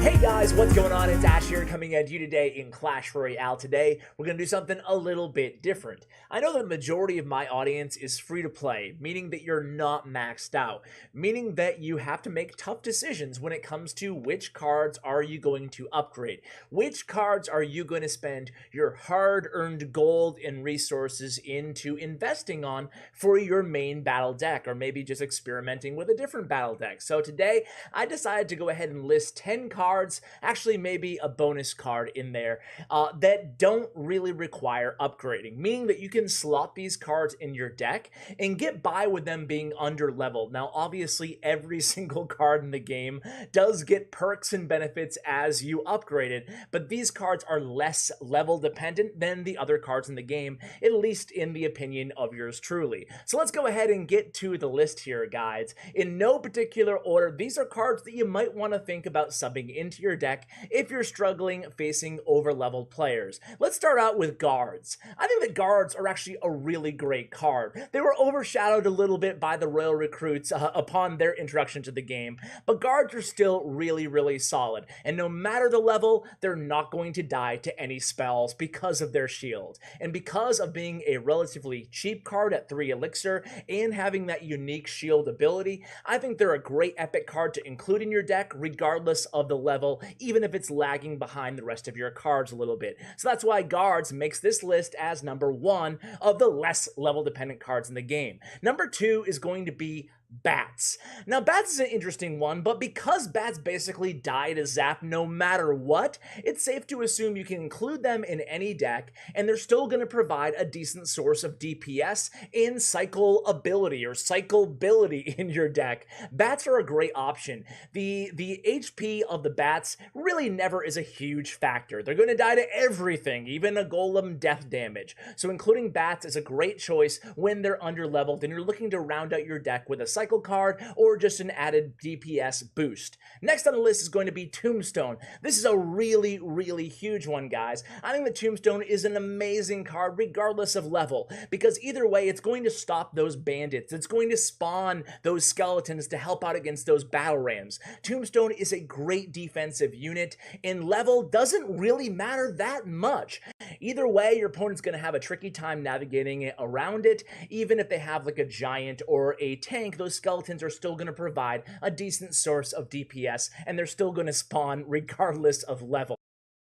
Hey guys, what's going on? It's Ash here coming at you today in Clash Royale. Today, we're going to do something a little bit different. I know the majority of my audience is free to play, meaning that you're not maxed out, meaning that you have to make tough decisions when it comes to which cards are you going to upgrade, which cards are you going to spend your hard-earned gold and resources into investing on for your main battle deck, or maybe just experimenting with a different battle deck. So today, I decided to go ahead and list 10 cards, actually maybe a bonus card in there, that don't really require upgrading, meaning that you can slot these cards in your deck and get by with them being under leveled. Now, obviously, every single card in the game does get perks and benefits as you upgrade it, but these cards are less level dependent than the other cards in the game, at least in the opinion of yours truly. So let's go ahead and get to the list here, guys. In no particular order, these are cards that you might want to think about subbing into your deck if you're struggling facing over-leveled players. Let's start out with guards. I think that guards are actually a really great card. They were overshadowed a little bit by the Royal Recruits upon their introduction to the game, but guards are still really solid, and no matter the level, they're not going to die to any spells because of their shield. And because of being a relatively cheap card at 3 elixir and having that unique shield ability, I think they're a great epic card to include in your deck regardless of the level, even if it's lagging behind the rest of your cards a little bit. So that's why guards makes this list as number 1 of the less level dependent cards in the game. Number 2 is going to be bats. Now, bats is an interesting one, but because bats basically die to zap no matter what, it's safe to assume you can include them in any deck, and they're still going to provide a decent source of DPS and cycle ability or cycleability in your deck. Bats are a great option. The HP of the bats really never is a huge factor. They're going to die to everything, even a golem death damage. So including bats is a great choice when they're under leveled and you're looking to round out your deck with a cycle card or just an added DPS boost. Next on the list is going to be Tombstone. This is a really huge one, guys. I think the Tombstone is an amazing card regardless of level, because either way it's going to stop those bandits. It's going to spawn those skeletons to help out against those battle rams. Tombstone is a great defensive unit, and level doesn't really matter that much. Either way, your opponent's going to have a tricky time navigating around it. Even if they have like a giant or a tank, those skeletons are still going to provide a decent source of DPS, and they're still going to spawn regardless of level.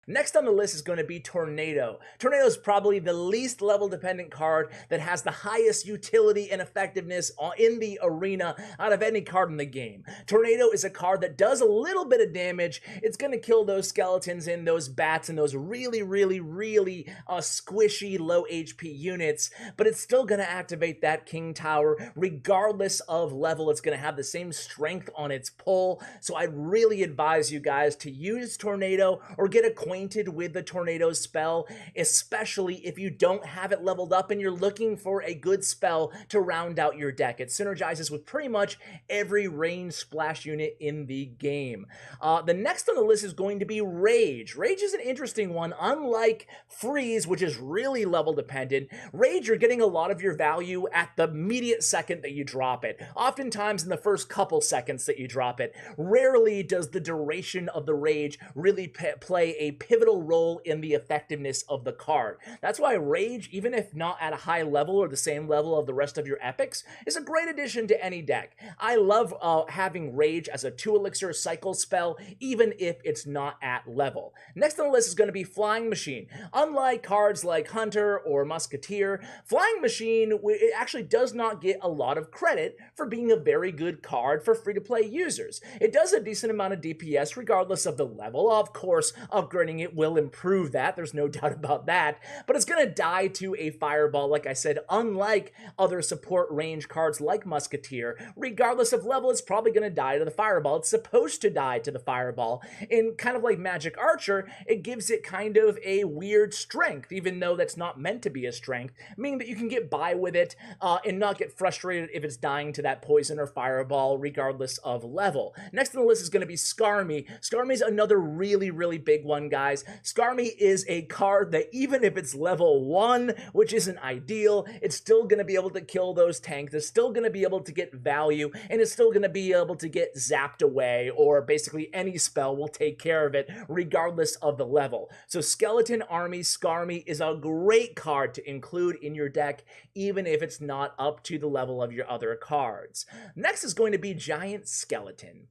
Next on the list is going to be Tornado. Tornado is probably the least level dependent card that has the highest utility and effectiveness in the arena out of any card in the game. Tornado is a card that does a little bit of damage. It's going to kill those skeletons and those bats and those really squishy low HP units, but it's still going to activate that King Tower regardless of level. It's going to have the same strength on its pull, so I'd really advise you guys to use Tornado or get acquainted with the Tornado spell, especially if you don't have it leveled up and you're looking for a good spell to round out your deck. It synergizes with pretty much every range splash unit in the game. The next on the list is going to be Rage. Rage is an interesting one. Unlike Freeze, which is really level dependent, Rage, you're getting a lot of your value at the immediate second that you drop it. Oftentimes in the first couple seconds that you drop it. Rarely does the duration of the Rage really play a pivotal role in the effectiveness of the card. That's why Rage, even if not at a high level or the same level of the rest of your epics, is a great addition to any deck. I love having Rage as a 2 elixir cycle spell, even if it's not at level. Next on the list is going to be Flying Machine. Unlike cards like Hunter or Musketeer, Flying Machine it actually does not get a lot of credit for being a very good card for free-to-play users. It does a decent amount of DPS regardless of the level. Of course, upgrading it will improve that, there's no doubt about that, but it's going to die to a fireball, like I said, unlike other support range cards like Musketeer. Regardless of level, it's probably going to die to the fireball. It's supposed to die to the fireball, and kind of like Magic Archer, it gives it kind of a weird strength, even though that's not meant to be a strength, meaning that you can get by with it and not get frustrated if it's dying to that poison or fireball, regardless of level. Next on the list is going to be Skarmy. Skarmy's another really big one, guys. guys. Skarmy is a card that even if it's level 1, which isn't ideal, it's still going to be able to kill those tanks, it's still going to be able to get value, and it's still going to be able to get zapped away, or basically any spell will take care of it regardless of the level. So Skeleton Army Skarmy is a great card to include in your deck, even if it's not up to the level of your other cards. Next is going to be Giant Skeleton.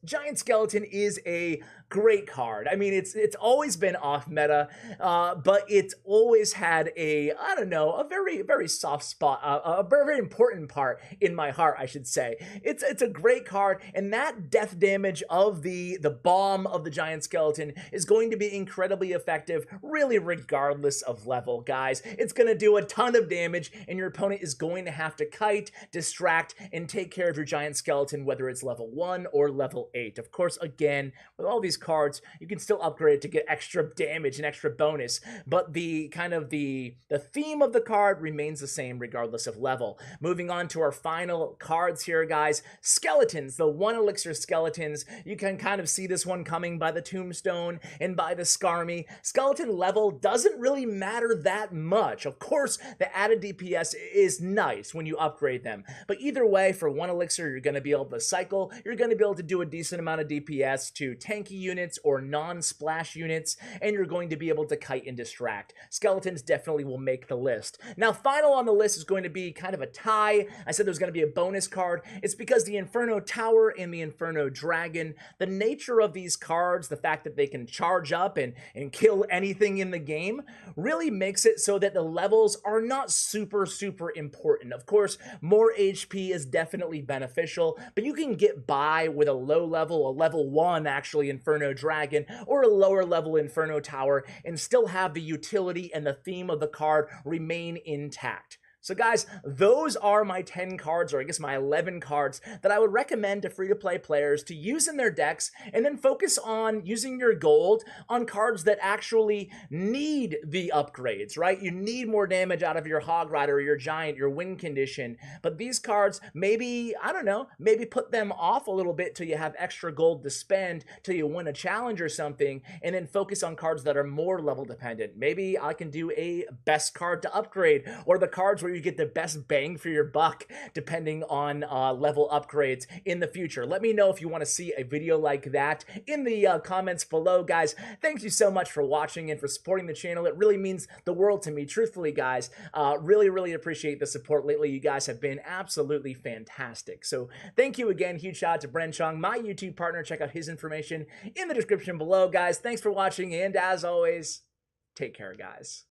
Giant Skeleton is a great card. I mean, it's always been off meta, but it's always had a very soft spot, a very important part in my heart, I should say. It's a great card, and that death damage of the bomb of the Giant Skeleton is going to be incredibly effective, really regardless of level, guys. It's going to do a ton of damage, and your opponent is going to have to kite, distract, and take care of your Giant Skeleton, whether it's level 1 or level 8. Of course, again, with all these cards, you can still upgrade to get extra damage and extra bonus, but the theme of the card remains the same regardless of level. Moving on to our final cards here, guys. Skeletons, the 1 elixir skeletons. You can kind of see this one coming by the Tombstone and by the Skarmy. Skeleton level doesn't really matter that much. Of course, the added DPS is nice when you upgrade them, but either way, for 1 elixir, you're going to be able to cycle, you're going to be able to do a decent amount of DPS to tanky units or non-splash units, and you're going to be able to kite and distract. Skeletons definitely will make the list. Now, final on the list is going to be kind of a tie. I said there's going to be a bonus card. It's because the Inferno Tower and the Inferno Dragon, the nature of these cards, the fact that they can charge up and kill anything in the game, really makes it so that the levels are not super important. Of course, more HP is definitely beneficial, but you can get by with a low level, a level 1 actually Inferno Dragon, or a lower level Inferno Tower, and still have the utility and the theme of the card remain intact. So guys, those are my 10 cards, or I guess my 11 cards, that I would recommend to free-to-play players to use in their decks, and then focus on using your gold on cards that actually need the upgrades, right? You need more damage out of your Hog Rider, or your Giant, your win condition, but these cards, maybe, I don't know, maybe put them off a little bit till you have extra gold to spend, till you win a challenge or something, and then focus on cards that are more level dependent. Maybe I can do a best card to upgrade, or the cards where you get the best bang for your buck depending on level upgrades in the future. Let me know if you want to see a video like that in the comments below, guys. Thank you so much for watching and for supporting the channel. It really means the world to me, truthfully, guys. Really appreciate the support lately. You guys have been absolutely fantastic. So thank you again. Huge shout out to Bren Chung, my YouTube partner. Check out his information in the description below, guys. Thanks for watching, and as always, take care, guys.